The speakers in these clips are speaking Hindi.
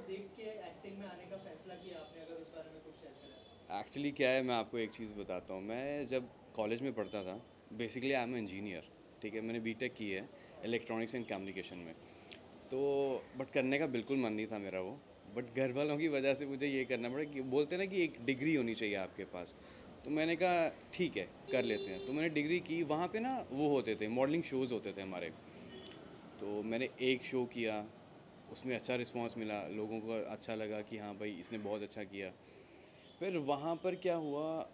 देख के एक्टिंग में आने का फैसला किया आपने, अगर उस बारे में कुछ शेयर करें? एक्चुअली क्या है, मैं आपको एक चीज़ बताता हूँ। मैं जब कॉलेज में पढ़ता था, बेसिकली आई एम इंजीनियर, ठीक है। मैंने बीटेक की है इलेक्ट्रॉनिक्स एंड कम्युनिकेशन में। तो बट करने का बिल्कुल मन नहीं था मेरा वो। बट घर वालों की वजह से मुझे ये करना पड़ा कि बोलते हैं ना कि एक डिग्री होनी चाहिए आपके पास। तो मैंने कहा ठीक है, कर लेते हैं। तो मैंने डिग्री की। वहाँ पे ना वो होते थे, मॉडलिंग शोज़ होते थे हमारे। तो मैंने एक शो किया, उसमें अच्छा रिस्पांस मिला, लोगों को अच्छा लगा कि हाँ भाई इसने बहुत अच्छा किया। फिर वहाँ पर क्या हुआ,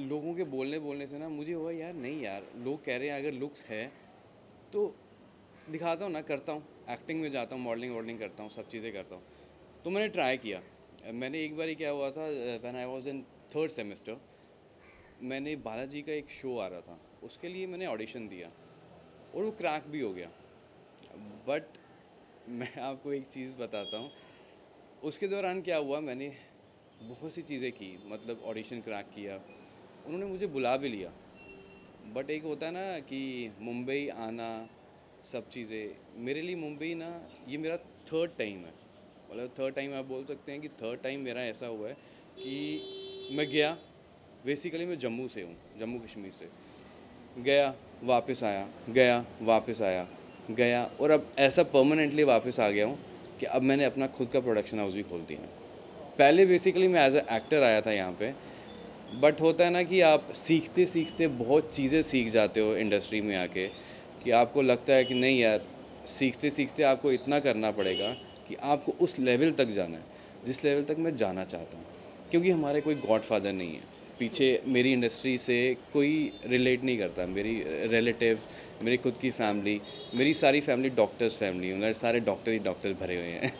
लोगों के बोलने बोलने से ना मुझे हुआ यार नहीं यार, लोग कह रहे हैं अगर लुक्स है तो दिखाता हूँ ना, करता हूँ, एक्टिंग में जाता हूँ, मॉडलिंग वॉडलिंग करता हूँ, सब चीज़ें करता हूँ। तो मैंने ट्राई किया। मैंने एक बार क्या हुआ था, when I was in third semester, मैंने बालाजी का एक शो आ रहा था, उसके लिए मैंने ऑडिशन दिया और वो क्रैक भी हो गया। बट मैं आपको एक चीज़ बताता हूँ, उसके दौरान क्या हुआ, मैंने बहुत सी चीज़ें की, मतलब ऑडिशन क्रैक किया, उन्होंने मुझे बुला भी लिया। बट एक होता है ना कि मुंबई आना, सब चीज़ें मेरे लिए मुंबई ना, ये मेरा थर्ड टाइम है। मतलब थर्ड टाइम आप बोल सकते हैं कि थर्ड टाइम मेरा ऐसा हुआ है कि मैं गया, बेसिकली मैं जम्मू से हूँ, जम्मू कश्मीर से। गया, वापस आया, गया, वापस आया, गया, और अब ऐसा परमानेंटली वापस आ गया हूँ कि अब मैंने अपना खुद का प्रोडक्शन हाउस भी खोल दिया है। पहले बेसिकली मैं एज अ एक्टर आया था यहाँ पे। बट होता है ना कि आप सीखते सीखते बहुत चीज़ें सीख जाते हो इंडस्ट्री में आके, कि आपको लगता है कि नहीं यार, सीखते सीखते आपको इतना करना पड़ेगा कि आपको उस लेवल तक जाना है जिस लेवल तक मैं जाना चाहता हूँ। क्योंकि हमारे कोई गॉडफादर नहीं है पीछे, मेरी इंडस्ट्री से कोई रिलेट नहीं करता। मेरी रिलेटिव, मेरी खुद की फैमिली, मेरी सारी फैमिली डॉक्टर्स फैमिली, उन्हें सारे डॉक्टर ही डॉक्टर भरे हुए हैं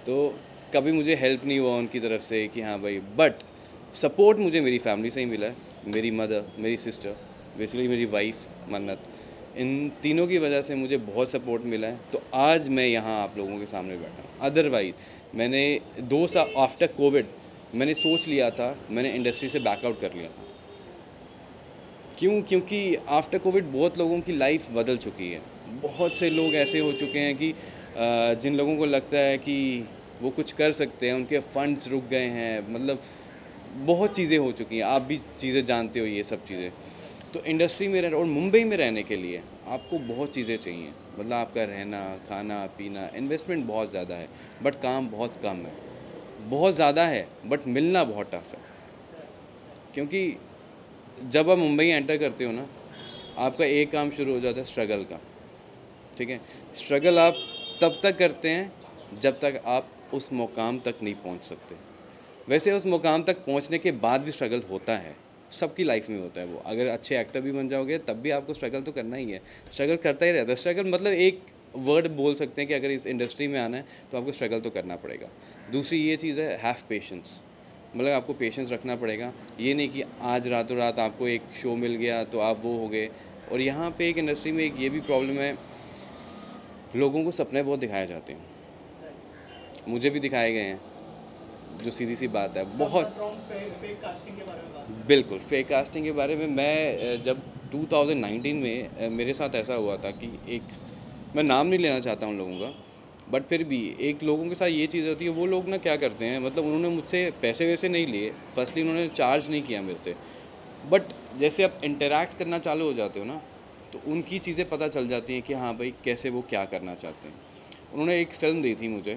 तो कभी मुझे हेल्प नहीं हुआ उनकी तरफ से कि हाँ भाई। बट सपोर्ट मुझे मेरी फैमिली से ही मिला है। मेरी मदर, मेरी सिस्टर, बेसिकली मेरी वाइफ मन्नत, इन तीनों की वजह से मुझे बहुत सपोर्ट मिला है। तो आज मैं यहाँ आप लोगों के सामने बैठा हूँ। अदरवाइज मैंने 2 साल आफ्टर कोविड मैंने सोच लिया था, मैंने इंडस्ट्री से बैकआउट कर लिया था। क्यों? क्योंकि आफ्टर कोविड बहुत लोगों की लाइफ बदल चुकी है। बहुत से लोग ऐसे हो चुके हैं कि जिन लोगों को लगता है कि वो कुछ कर सकते हैं, उनके फंड्स रुक गए हैं, मतलब बहुत चीज़ें हो चुकी हैं। आप भी चीज़ें जानते हो ये सब चीज़ें। तो इंडस्ट्री में और मुंबई में रहने के लिए आपको बहुत चीज़ें चाहिए। मतलब आपका रहना, खाना, पीना, इन्वेस्टमेंट बहुत ज़्यादा है, बट काम बहुत कम है। बहुत ज़्यादा है बट मिलना बहुत टफ है। क्योंकि जब आप मुंबई एंटर करते हो ना, आपका एक काम शुरू हो जाता है स्ट्रगल का। ठीक है, स्ट्रगल आप तब तक करते हैं जब तक आप उस मुकाम तक नहीं पहुंच सकते। वैसे उस मुकाम तक पहुंचने के बाद भी स्ट्रगल होता है, सबकी लाइफ में होता है वो। अगर अच्छे एक्टर भी बन जाओगे तब भी आपको स्ट्रगल तो करना ही है। स्ट्रगल करता ही रहता है। स्ट्रगल मतलब एक वर्ड बोल सकते हैं कि अगर इस इंडस्ट्री में आना है तो आपको स्ट्रगल तो करना पड़ेगा। दूसरी ये चीज़ है, हैव पेशेंस। मतलब आपको पेशेंस रखना पड़ेगा। ये नहीं कि आज रातों रात आपको एक शो मिल गया तो आप वो हो गए। और यहाँ पे एक इंडस्ट्री में एक ये भी प्रॉब्लम है, लोगों को सपने बहुत दिखाए जाते हैं। मुझे भी दिखाए गए हैं, जो सीधी सी बात है बहुत। फेक कास्टिंग के बारे में बात करें। बिल्कुल, फेक कास्टिंग के बारे में मैं जब 2019 में मेरे साथ ऐसा हुआ था कि एक, मैं नाम नहीं लेना चाहता उन लोगों का, बट फिर भी एक लोगों के साथ ये चीज़ होती है। वो लोग ना क्या करते हैं, मतलब उन्होंने मुझसे पैसे वैसे नहीं लिए, फर्स्टली उन्होंने चार्ज नहीं किया मेरे से। बट जैसे आप इंटरेक्ट करना चालू हो जाते हो ना, तो उनकी चीज़ें पता चल जाती हैं कि हाँ भाई कैसे वो क्या करना चाहते हैं। उन्होंने एक फ़िल्म दी थी मुझे,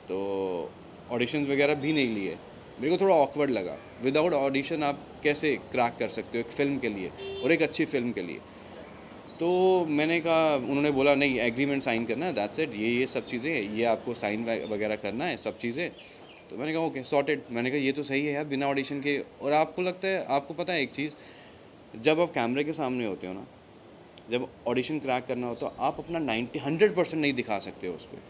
तो ऑडिशंस वगैरह भी नहीं लिए। मेरे को थोड़ा ऑकवर्ड लगा, विदाउट ऑडिशन आप कैसे क्रैक कर सकते हो एक फ़िल्म के लिए, और एक अच्छी फ़िल्म के लिए। तो मैंने कहा, उन्होंने बोला नहीं एग्रीमेंट साइन करना है, दैट्स इट, ये सब चीज़ें, ये आपको साइन वगैरह करना है सब चीज़ें। तो मैंने कहा ओके सॉर्टेड। मैंने कहा ये तो सही है यार, बिना ऑडिशन के। और आपको लगता है, आपको पता है एक चीज़, जब आप कैमरे के सामने होते हो ना, जब ऑडिशन क्रैक करना हो तो आप अपना 100% नहीं दिखा सकते हो उस पर।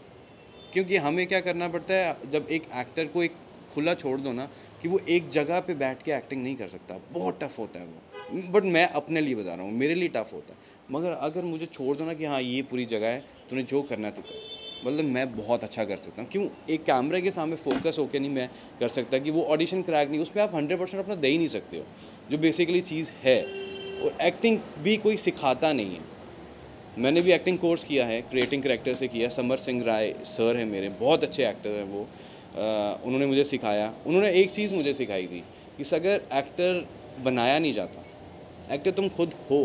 क्योंकि हमें क्या करना पड़ता है, जब एक एक्टर को एक खुला छोड़ दो ना, कि वो एक जगह पे बैठ के एक्टिंग नहीं कर सकता, बहुत टफ होता है वो। बट मैं अपने लिए बता रहा हूँ, मेरे लिए टफ होता है। मगर अगर मुझे छोड़ दो ना कि हाँ ये पूरी जगह है, तूने जो करना है तो कर, मतलब मैं बहुत अच्छा कर सकता हूँ। क्यों? एक कैमरे के सामने फोकस होकर नहीं मैं कर सकता कि वो ऑडिशन क्रैक नहीं, उसमें आप 100% अपना दे ही नहीं सकते हो, जो बेसिकली चीज़ है। और एक्टिंग भी कोई सिखाता नहीं है। मैंने भी एक्टिंग कोर्स किया है, क्रिएटिंग करेक्टर से किया। समर सिंह राय सर हैं मेरे, बहुत अच्छे एक्टर हैं वो। उन्होंने मुझे सिखाया। उन्होंने एक चीज़ मुझे सिखाई थी कि अगर एक्टर बनाया नहीं जाता, एक्टर तुम खुद हो।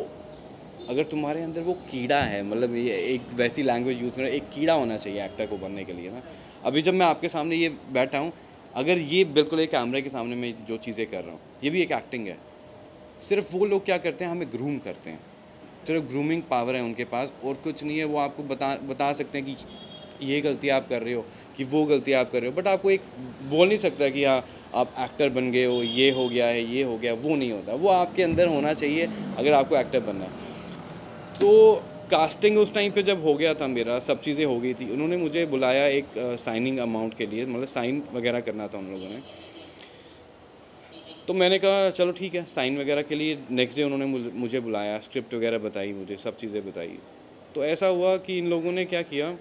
अगर तुम्हारे अंदर वो कीड़ा है, मतलब ये एक वैसी लैंग्वेज यूज़ करें, एक कीड़ा होना चाहिए एक्टर को बनने के लिए ना। अभी जब मैं आपके सामने ये बैठा हूँ, अगर ये बिल्कुल एक कैमरे के सामने मैं जो चीज़ें कर रहा हूँ, ये भी एक एक्टिंग है। सिर्फ वो लोग क्या करते हैं, हमें ग्रूम करते हैं। सिर्फ ग्रूमिंग पावर है उनके पास, और कुछ नहीं है। वो आपको बता सकते हैं कि ये गलती आप कर रहे हो, कि वो गलती आप कर रहे हो, बट आपको एक बोल नहीं सकता कि हाँ आप एक्टर बन गए हो, ये हो गया है, ये हो गया। वो नहीं होता, वो आपके अंदर होना चाहिए अगर आपको एक्टर बनना है। तो कास्टिंग उस टाइम पे जब हो गया था, मेरा सब चीज़ें हो गई थी, उन्होंने मुझे बुलाया एक साइनिंग अमाउंट के लिए, मतलब साइन वगैरह करना था उन लोगों ने। तो मैंने कहा चलो ठीक है, साइन वगैरह के लिए नेक्स्ट डे उन्होंने मुझे बुलाया, स्क्रिप्ट वगैरह बताई मुझे, सब चीज़ें बताई। तो ऐसा हुआ कि इन लोगों ने क्या किया,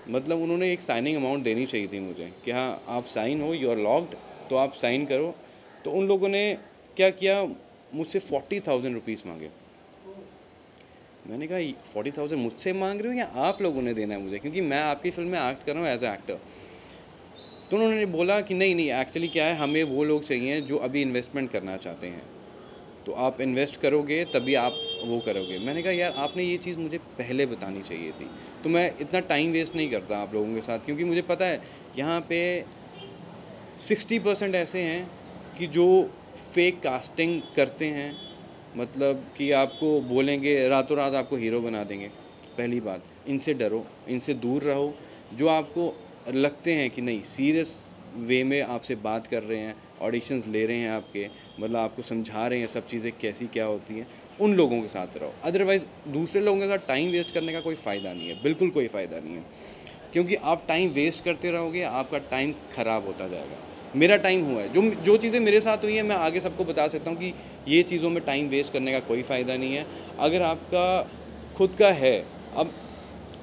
मतलब उन्होंने एक साइनिंग अमाउंट देनी चाहिए थी मुझे कि हाँ आप साइन हो, यू आर लॉक्ड, तो आप साइन करो। तो उन लोगों ने क्या किया, मुझसे 40,000 रुपीज़ मांगे। मैंने कहा 40,000 मुझसे मांग रहे हो या आप लोगों ने देना है मुझे, क्योंकि मैं आपकी फिल्म में एक्ट कर रहा हूँ एज ए एक्टर। तो उन्होंने बोला कि नहीं नहीं, एक्चुअली क्या है, हमें वो लोग चाहिए जो अभी इन्वेस्टमेंट करना चाहते हैं, तो आप इन्वेस्ट करोगे तभी आप वो करोगे। मैंने कहा यार आपने ये चीज़ मुझे पहले बतानी चाहिए थी, तो मैं इतना टाइम वेस्ट नहीं करता आप लोगों के साथ, क्योंकि मुझे पता है यहाँ पे 60% ऐसे हैं कि जो फेक कास्टिंग करते हैं, मतलब कि आपको बोलेंगे रातों रात आपको हीरो बना देंगे। पहली बात, इनसे डरो, इनसे दूर रहो। जो आपको लगते हैं कि नहीं सीरियस वे में आपसे बात कर रहे हैं, ऑडिशंस ले रहे हैं आपके, मतलब आपको समझा रहे हैं सब चीज़ें कैसी क्या होती हैं, उन लोगों के साथ रहो। अदरवाइज़ दूसरे लोगों के साथ टाइम वेस्ट करने का कोई फ़ायदा नहीं है, बिल्कुल कोई फ़ायदा नहीं है। क्योंकि आप टाइम वेस्ट करते रहोगे, आपका टाइम ख़राब होता जाएगा। मेरा टाइम हुआ है, जो जो चीज़ें मेरे साथ हुई हैं, मैं आगे सबको बता सकता हूँ कि ये चीज़ों में टाइम वेस्ट करने का कोई फ़ायदा नहीं है। अगर आपका खुद का है, अब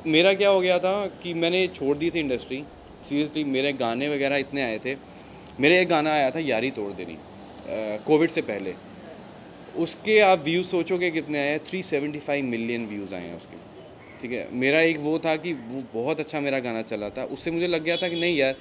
मेरा क्या हो गया था कि मैंने छोड़ दी थी इंडस्ट्री। सीरियसली मेरे गाने वगैरह इतने आए थे। मेरे एक गाना आया था यारी तोड़ देनी, कोविड से पहले। उसके आप व्यूज़ सोचोगे कितने आए हैं, 375 मिलियन व्यूज़ आए हैं उसके। ठीक है, मेरा एक वो था कि वो बहुत अच्छा मेरा गाना चला था, उससे मुझे लग गया था कि नहीं यार,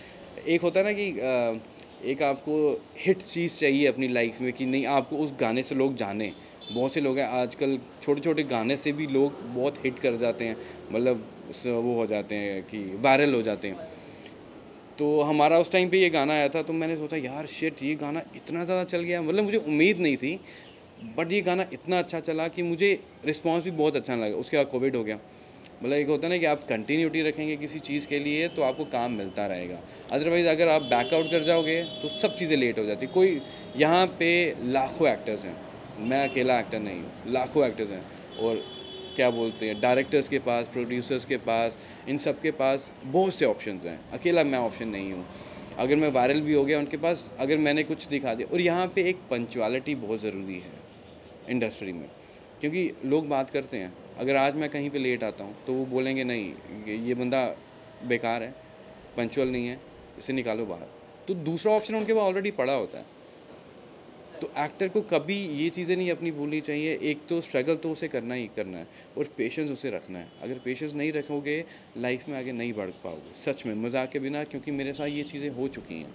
एक होता है ना कि एक आपको हिट चीज़ चाहिए अपनी लाइफ में, कि नहीं आपको उस गाने से लोग जाने। बहुत से लोग हैं आजकल, छोटे छोटे गाने से भी लोग बहुत हिट कर जाते हैं, मतलब वो हो जाते हैं कि वायरल हो जाते हैं। तो हमारा उस टाइम पे ये गाना आया था, तो मैंने सोचा यार शिट, ये गाना इतना ज़्यादा चल गया, मतलब मुझे उम्मीद नहीं थी, बट ये गाना इतना अच्छा चला कि मुझे रिस्पांस भी बहुत अच्छा लगा। उसके बाद कोविड हो गया। मतलब एक होता है ना कि आप कंटिन्यूटी रखेंगे किसी चीज़ के लिए तो आपको काम मिलता रहेगा। अदरवाइज़ अगर आप बैकआउट कर जाओगे तो सब चीज़ें लेट हो जाती। कोई यहाँ पे लाखों एक्टर्स हैं, मैं अकेला एक्टर नहीं हूँ, लाखों एक्टर्स हैं। और क्या बोलते हैं, डायरेक्टर्स के पास, प्रोड्यूसर्स के पास, इन सब के पास बहुत से ऑप्शंस हैं। अकेला मैं ऑप्शन नहीं हूँ। अगर मैं वायरल भी हो गया उनके पास, अगर मैंने कुछ दिखा दिया। और यहाँ पे एक पंचुअलिटी बहुत ज़रूरी है इंडस्ट्री में, क्योंकि लोग बात करते हैं, अगर आज मैं कहीं पे लेट आता हूँ तो वो बोलेंगे नहीं ये बंदा बेकार है, पंचुअल नहीं है, इसे निकालो बाहर। तो दूसरा ऑप्शन उनके पास ऑलरेडी पड़ा होता है। तो एक्टर को कभी ये चीज़ें नहीं अपनी भूलनी चाहिए। एक तो स्ट्रगल तो उसे करना ही करना है, और पेशेंस उसे रखना है। अगर पेशेंस नहीं रखोगे लाइफ में आगे नहीं बढ़ पाओगे, सच में, मजाक के बिना, क्योंकि मेरे साथ ये चीज़ें हो चुकी हैं।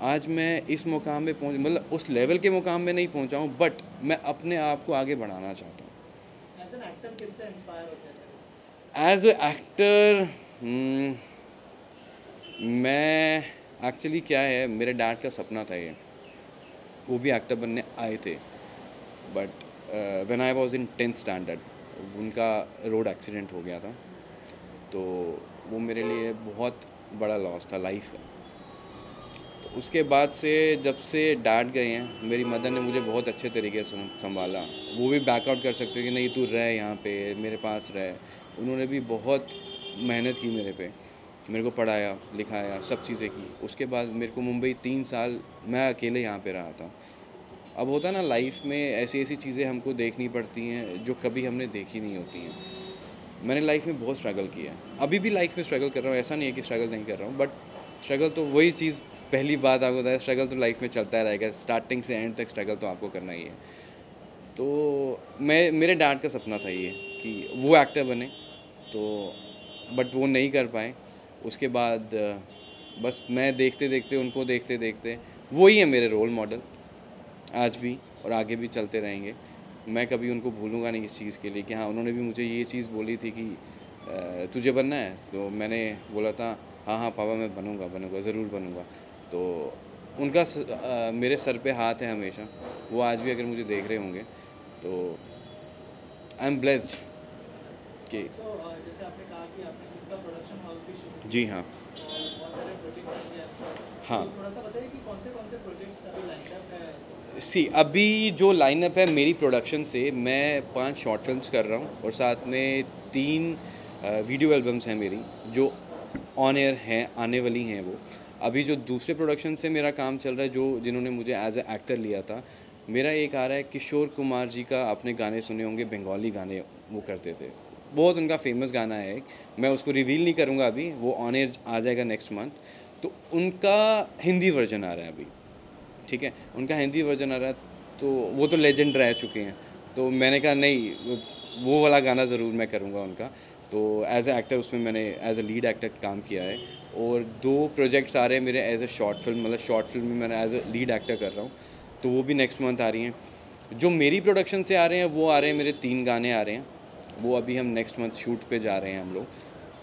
आज मैं इस मुकाम में पहुँच, मतलब उस लेवल के मुकाम में नहीं पहुँचा हूँ, बट मैं अपने आप को आगे बढ़ाना चाहता हूँ। एज एन एक्टर किससे इंस्पायर होते हैं सर? एज ए एक्टर मैं एक्चुअली क्या है, मेरे डैड का सपना था ये, वो भी एक्टर बनने आए थे, but when I was in 10th standard उनका रोड एक्सीडेंट हो गया था। तो वो मेरे लिए बहुत बड़ा लॉस था लाइफ का। तो उसके बाद से जब से डैड गए हैं, मेरी मदर ने मुझे बहुत अच्छे तरीके से संभाला। वो भी बैकआउट कर सकते कि नहीं तू रह यहाँ पे, मेरे पास रह। उन्होंने भी बहुत मेहनत की मेरे पे, मेरे को पढ़ाया लिखाया, सब चीज़ें की। उसके बाद मेरे को मुंबई 3 साल मैं अकेले यहाँ पे रहा था। अब होता है ना लाइफ में ऐसी ऐसी चीज़ें हमको देखनी पड़ती हैं जो कभी हमने देखी नहीं होती हैं। मैंने लाइफ में बहुत स्ट्रगल किया है, अभी भी लाइफ में स्ट्रगल कर रहा हूँ, ऐसा नहीं है कि स्ट्रगल नहीं कर रहा हूँ, बट स्ट्रगल तो वही चीज़, पहली बात आपको बताया, स्ट्रगल तो लाइफ में चलता रहेगा, स्टार्टिंग से एंड तक स्ट्रगल तो आपको करना ही है। तो मैं, मेरे डैड का सपना था ये कि वो एक्टर बने, तो बट वो नहीं कर पाए। उसके बाद बस मैं देखते देखते उनको देखते देखते वही है मेरे रोल मॉडल आज भी और आगे भी चलते रहेंगे। मैं कभी उनको भूलूंगा नहीं इस चीज़ के लिए कि हाँ उन्होंने भी मुझे ये चीज़ बोली थी कि तुझे बनना है, तो मैंने बोला था हाँ हाँ पापा मैं बनूंगा बनूंगा ज़रूर बनूंगा। तो उनका मेरे सर पे हाथ है हमेशा। वो आज भी अगर मुझे देख रहे होंगे तो आई एम ब्लेस्ड कि जैसे आपने कहा कि आपने खुद का प्रोडक्शन हाउस भी शुरू जी हाँ किया और बहुत सारे प्रोजेक्ट्स आएंगे I'm sure। हाँ। तो थोड़ा सा बताइए कि कौन से प्रोजेक्ट्स अभी लाइन अप है। सी अभी जो लाइनअप है मेरी प्रोडक्शन से, मैं 5 शॉर्ट फिल्म्स कर रहा हूँ और साथ में 3 वीडियो एल्बम्स हैं मेरी जो ऑन एयर हैं, आने वाली हैं वो। अभी जो दूसरे प्रोडक्शन से मेरा काम चल रहा है, जो जिन्होंने मुझे एज ए एक्टर लिया था, मेरा एक आ रहा है किशोर कुमार जी का, आपने गाने सुने होंगे, बंगाली गाने वो करते थे, बहुत उनका फेमस गाना है एक, मैं उसको रिवील नहीं करूँगा अभी, वो ऑन एयर आ जाएगा नेक्स्ट मंथ। तो उनका हिंदी वर्जन आ रहा है अभी, ठीक है, उनका हिंदी वर्जन आ रहा है। तो वो तो लेजेंड रह चुके हैं, तो मैंने कहा नहीं वो वाला गाना ज़रूर मैं करूँगा उनका। तो एज ए एक्टर उसमें मैंने एज ए लीड एक्टर काम किया है। और 2 प्रोजेक्ट्स आ रहे हैं मेरे एज ए शॉर्ट फिल्म, मतलब शॉर्ट फिल्म में मैंने एज ए लीड एक्टर कर रहा हूँ, तो वो भी नेक्स्ट मंथ आ रही हैं। जो मेरी प्रोडक्शन से आ रहे हैं वो आ रहे हैं, मेरे 3 गाने आ रहे हैं, वो अभी हम नेक्स्ट मंथ शूट पे जा रहे हैं हम लोग।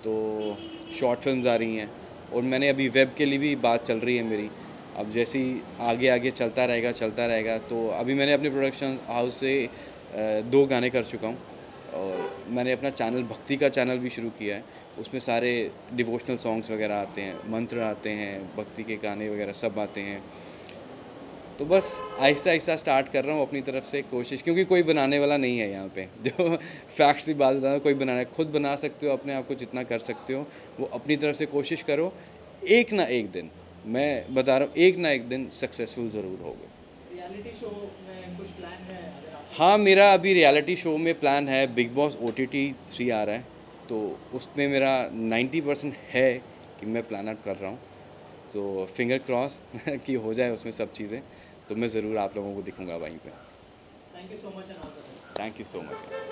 तो शॉर्ट फिल्म्स आ रही हैं और मैंने अभी वेब के लिए भी बात चल रही है मेरी। अब जैसे ही आगे आगे चलता रहेगा। तो अभी मैंने अपने प्रोडक्शन हाउस से 2 गाने कर चुका हूँ और मैंने अपना चैनल भक्ति का चैनल भी शुरू किया है। उसमें सारे डिवोशनल सॉन्ग्स वगैरह आते हैं, मंत्र आते हैं, भक्ति के गाने वगैरह सब आते हैं। तो बस आहिस्ता आहिस्ता स्टार्ट कर रहा हूँ अपनी तरफ से कोशिश, क्योंकि कोई बनाने वाला नहीं है यहाँ पे। जो फैक्ट्स की बात बता, कोई बनाना है, खुद बना सकते हो अपने आप को, जितना कर सकते हो वो अपनी तरफ से कोशिश करो। एक ना एक दिन, मैं बता रहा हूँ, एक ना एक दिन सक्सेसफुल ज़रूर होगे। रियलिटी शो में कुछ प्लान है अगर आप। हाँ, मेरा अभी रियलिटी शो में प्लान है, बिग बॉस OTT 3 आ रहा है, तो उसमें मेरा 90% है कि मैं प्लान आउट कर रहा हूँ। सो फिंगर क्रॉस कि हो जाए उसमें सब चीज़ें, तो मैं ज़रूर आप लोगों को दिखूँगा वहीं पे। Thank you so much and all the best. Thank you so much.